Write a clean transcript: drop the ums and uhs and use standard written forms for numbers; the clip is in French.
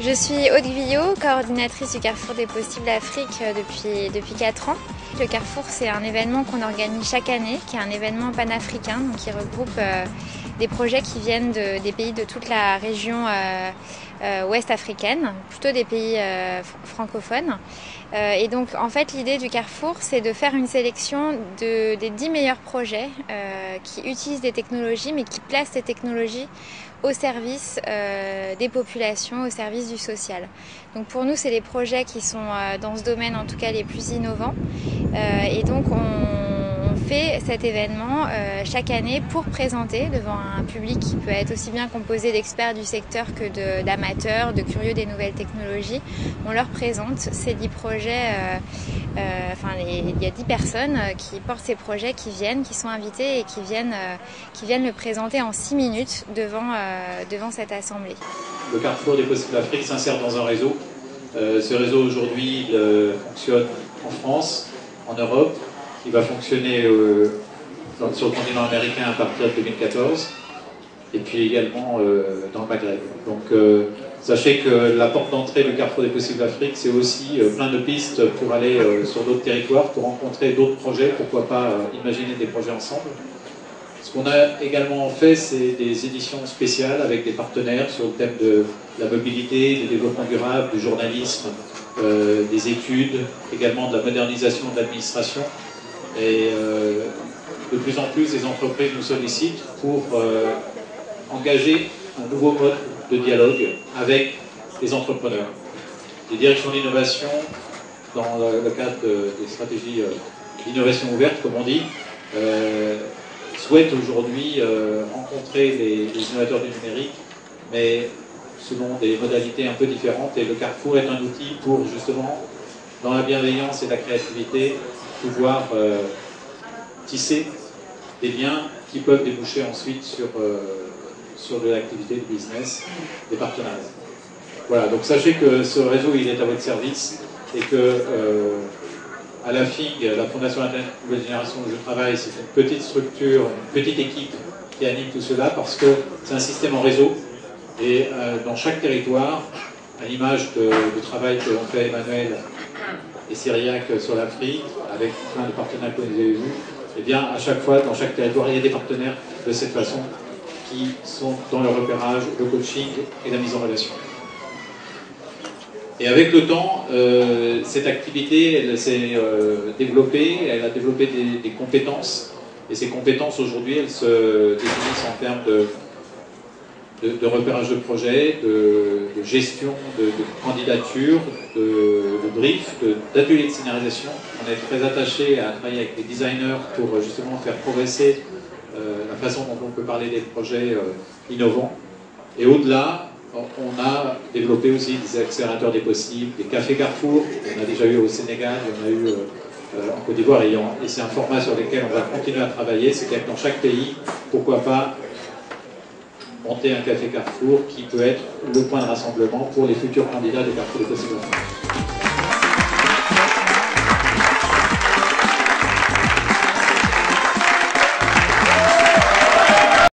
Je suis Aude Guyot, coordinatrice du Carrefour des Possibles Afrique depuis 4 ans. Le Carrefour, c'est un événement qu'on organise chaque année, qui est un événement panafricain, donc qui regroupe des projets qui viennent des pays de toute la région ouest africaine, plutôt des pays francophones. Et donc en fait l'idée du Carrefour, c'est de faire une sélection des 10 meilleurs projets qui utilisent des technologies, mais qui placent ces technologies au service des populations, au service du social. Donc pour nous, c'est les projets qui sont dans ce domaine en tout cas les plus innovants. Et donc on fait cet événement chaque année pour présenter devant un public qui peut être aussi bien composé d'experts du secteur que d'amateurs, de curieux des nouvelles technologies. On leur présente ces 10 projets, il y a 10 personnes qui portent ces projets, qui sont invités et qui viennent le présenter en 6 minutes devant cette assemblée. Le Carrefour des Possibles d'Afrique s'insère dans un réseau. Ce réseau aujourd'hui fonctionne en France, en Europe. Il va fonctionner sur le continent américain à partir de 2014 et puis également dans le Maghreb. Donc sachez que la porte d'entrée du Carrefour des Possibles d'Afrique, c'est aussi plein de pistes pour aller sur d'autres territoires, pour rencontrer d'autres projets, pourquoi pas imaginer des projets ensemble. Ce qu'on a également fait, c'est des éditions spéciales avec des partenaires sur le thème de la mobilité, du développement durable, du journalisme, des études, également de la modernisation de l'administration. Et de plus en plus, les entreprises nous sollicitent pour engager un nouveau mode de dialogue avec les entrepreneurs. Les directions d'innovation, dans le cadre des stratégies d'innovation ouverte, comme on dit, souhaitent aujourd'hui rencontrer les innovateurs du numérique, mais selon des modalités un peu différentes. Et le Carrefour est un outil pour justement, dans la bienveillance et la créativité, pouvoir tisser des liens qui peuvent déboucher ensuite sur de l'activité de business, des partenariats. Voilà, donc sachez que ce réseau il est à votre service et que à la FIG, la Fondation Internet Nouvelle Génération où je travaille, c'est une petite structure, une petite équipe qui anime tout cela parce que c'est un système en réseau et dans chaque territoire, à l'image du travail que l'on fait Emmanuel et Cyriac sur l'Afrique, avec plein de partenaires que vous avez vus, et bien à chaque fois, dans chaque territoire, il y a des partenaires de cette façon qui sont dans le repérage, le coaching et la mise en relation. Et avec le temps, cette activité, elle s'est développée, elle a développé des compétences, et ces compétences aujourd'hui, elles se définissent en termes de repérage de projets, de gestion de candidatures, de briefs, d'ateliers de scénarisation. On est très attaché à travailler avec les designers pour justement faire progresser la façon dont on peut parler des projets innovants. Et au-delà, on a développé aussi des accélérateurs des possibles, des cafés Carrefour, on a déjà eu au Sénégal, on a eu en Côte d'Ivoire, et c'est un format sur lequel on va continuer à travailler, c'est qu'être dans chaque pays, pourquoi pas monter un café Carrefour qui peut être le point de rassemblement pour les futurs candidats des Carrefour des Possibles.